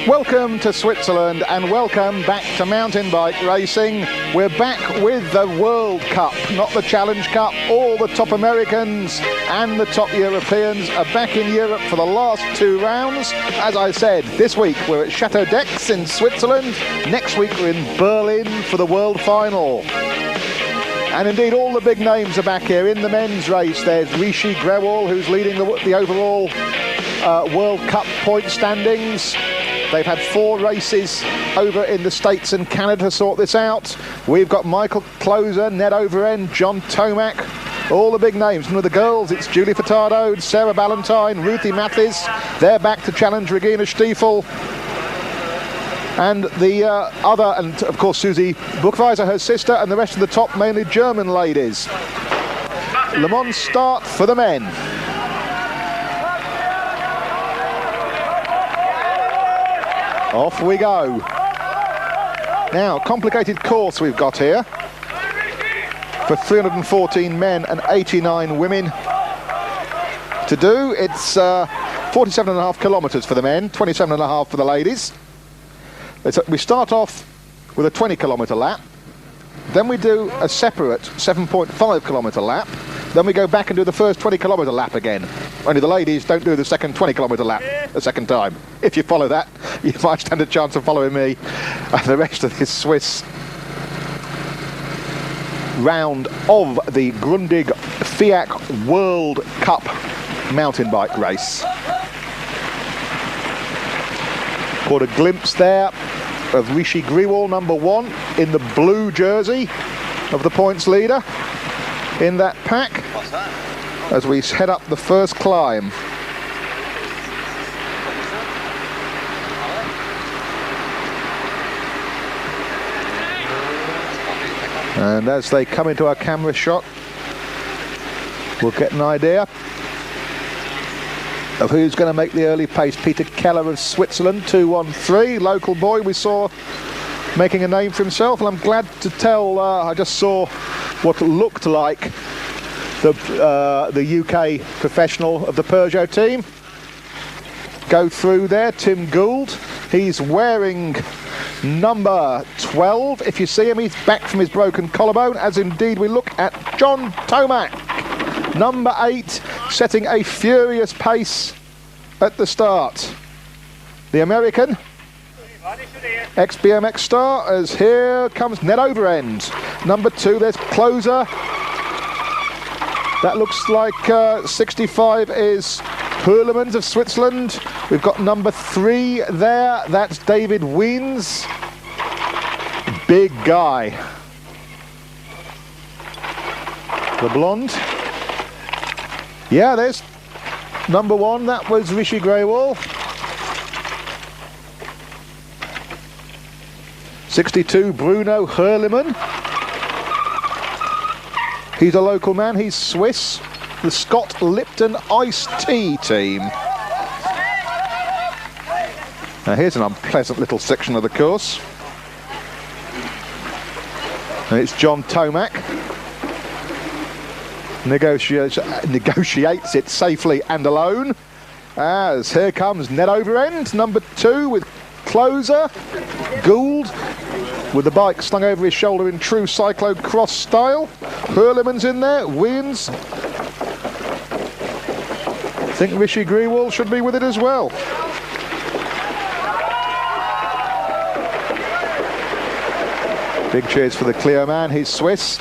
Welcome to Switzerland and welcome back to mountain bike racing. We're back with the World Cup, not the Challenge Cup. All the top Americans and the top Europeans are back in Europe for the last two rounds. As I said, this week we're at Chateaux in Switzerland. Next week we're in Berlin for the World Final. And indeed all the big names are back here. In the men's race there's Rishi Grewal, who's leading the overall World Cup point standings. They've had 4 races over in the States and Canada to sort this out. We've got Michael Closer, Ned Overend, John Tomac, all the big names. And with the girls, it's Julie Furtado, Sarah Ballantyne, Ruthie Mathis. They're back to challenge Regina Stiefel. And the other, and of course Susie Buchweiser, her sister, and the rest of the top, mainly German ladies. Le Mans start for the men. Off we go. Now, complicated course we've got here for 314 men and 89 women to do. It's 47.5 kilometres for the men, 27.5 for the ladies. We start off with a 20 kilometre lap. Then we do a separate 7.5 kilometre lap. Then we go back and do the first 20 kilometre lap again. Only the ladies don't do the second 20 kilometre lap a second time. If you follow that, you might stand a chance of following me and the rest of this Swiss round of the Grundig FIAC World Cup mountain bike race. Caught a glimpse there of Rishi Grewal, number 1, in the blue jersey of the points leader in that pack. What's that? As we head up the first climb. And as they come into our camera shot, we'll get an idea of who's going to make the early pace. Peter Keller of Switzerland, 2:13, local boy we saw making a name for himself, and I'm glad to tell I just saw what looked like the UK professional of the Peugeot team go through there, Tim Gould. He's wearing number 12. If you see him, he's back from his broken collarbone, as indeed we look at John Tomac, number 8, setting a furious pace at the start. The American ex-BMX star, as here comes Ned Overend. Number 2, there's Closer. That looks like 65 is Hurlemans of Switzerland. We've got number 3 there. That's David Wiens. Big guy. The blonde. Yeah, there's number 1. That was Rishi Grewal. 62, Bruno Hurleman. He's a local man, he's Swiss. The Scott Lipton Ice Tea team. Now here's an unpleasant little section of the course. And it's John Tomac. Negotiates it safely and alone. As here comes Ned Overend, number 2, with Closer. Gould with the bike slung over his shoulder in true cyclo-cross style. Hurleman's in there, Wiens. I think Rishi Grewal should be with it as well. Big cheers for the Clio man, he's Swiss.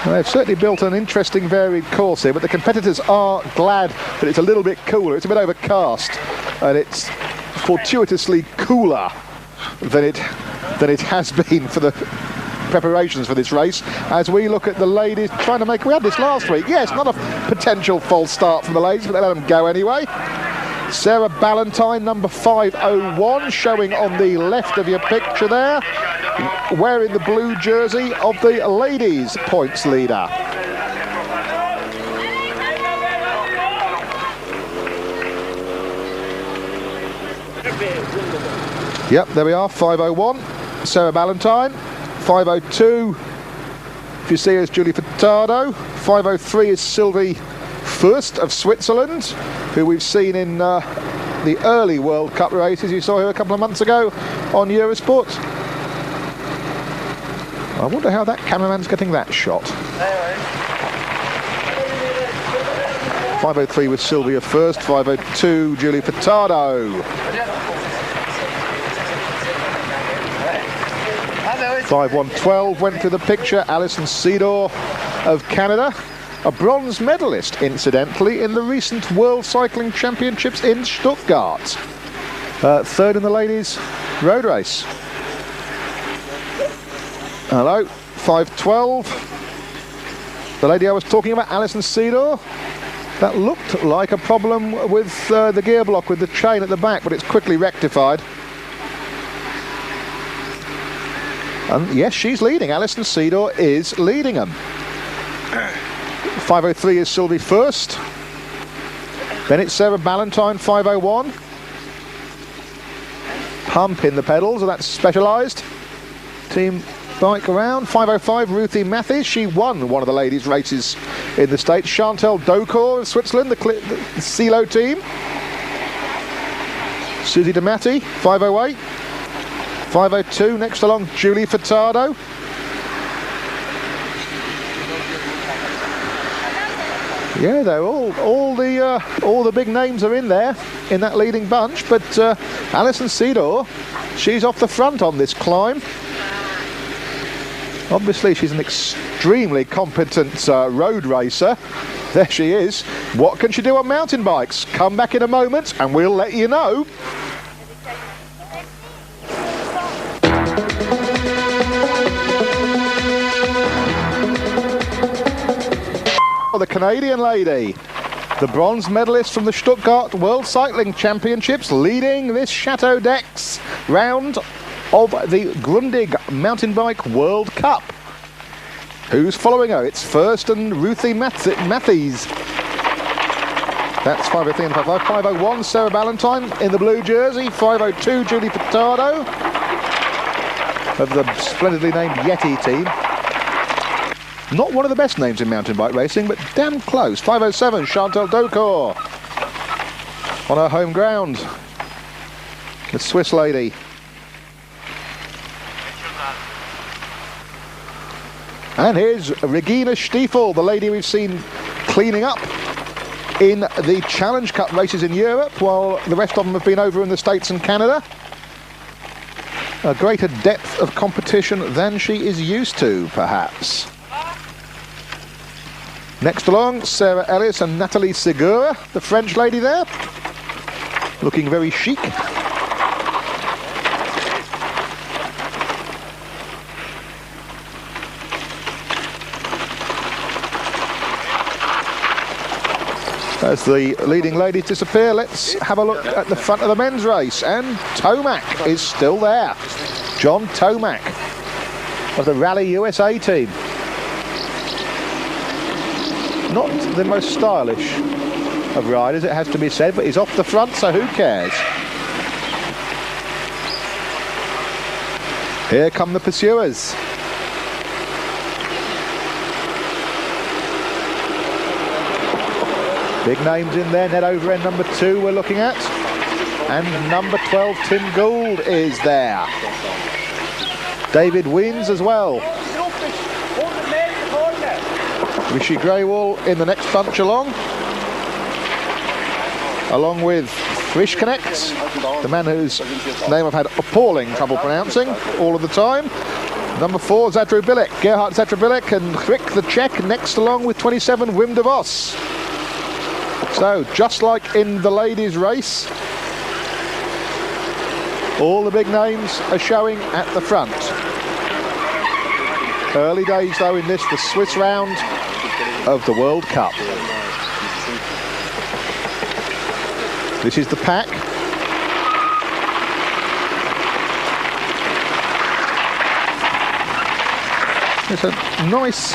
Well, they've certainly built an interesting varied course here, but the competitors are glad that it's a little bit cooler. It's a bit overcast and it's fortuitously cooler than it has been for the preparations for this race. As we look at the ladies trying to make, we had this last week, yes, not a potential false start from the ladies, but they let them go anyway. Sarah Ballantyne, number 501, showing on the left of your picture there, wearing the blue jersey of the ladies' points leader. Yep, there we are, 501, Sarah Ballantyne. 502, If you see, is Julie Furtado. 5:03 is Sylvie First of Switzerland, who we've seen in the early World Cup races. You saw her a couple of months ago on Eurosport. I wonder how that cameraman's getting that shot. 5:03 was Sylvia First, 5:02 Julie Furtado. 5:112 went through the picture, Alison Cedar of Canada, a bronze medalist, incidentally, in the recent World Cycling Championships in Stuttgart. Third in the ladies' road race. Hello, 5:12. The lady I was talking about, Alison Cedar. That looked like a problem with the gear block, with the chain at the back, but it's quickly rectified. And yes, she's leading. Alison Cedar is leading them. 5:03 is Sylvie First. Then it's Sarah Ballantyne, 5:01. Pump in the pedals, and that's Specialised. Team bike around. 5:05, Ruthie Matthews. She won one of the ladies' races in the States. Chantal Docor of Switzerland, the CeeLo team. Susie Damati, 5:08. 5:02, next along, Julie Furtado. Yeah, they're all the big names are in there in that leading bunch, but Alison Cedar, she's off the front on this climb. Obviously, she's an extremely competent road racer. There she is. What can she do on mountain bikes? Come back in a moment and we'll let you know. The Canadian lady, the bronze medalist from the Stuttgart World Cycling Championships, leading this Chateaux round of the Grundig Mountain Bike World Cup. Who's following her? It's First and Ruthie Matthews. That's 5:03 and 5:05. 5:01 Sarah Ballantyne in the blue jersey. 5:02 Julie Furtado of the splendidly named Yeti team. Not one of the best names in mountain bike racing, but damn close. 5:07 Chantal Docor on her home ground. The Swiss lady. And here's Regina Stiefel, the lady we've seen cleaning up in the Challenge Cup races in Europe, while the rest of them have been over in the States and Canada. A greater depth of competition than she is used to, perhaps. Next along, Sarah Ellis and Nathalie Segura, the French lady there, looking very chic. As the leading ladies disappear, let's have a look at the front of the men's race. And Tomac is still there. John Tomac of the Rally USA team. Not the most stylish of riders, it has to be said, but he's off the front, so who cares? Here come the pursuers. Big names in there. Net over end number 2 we're looking at. And number 12, Tim Gould, is there. David Weens as well. Rishi Greywall in the next bunch along with Frischknecht, the man whose name I've had appalling trouble pronouncing all of the time. Number 4, Zadro Bilek, Gerhard Zadro Bilek, and Frick the Czech next along with 27, Wim de Vos. So, just like in the ladies' race, all the big names are showing at the front. Early days, though, in this, the Swiss round of the World Cup. This is the pack. It's a nice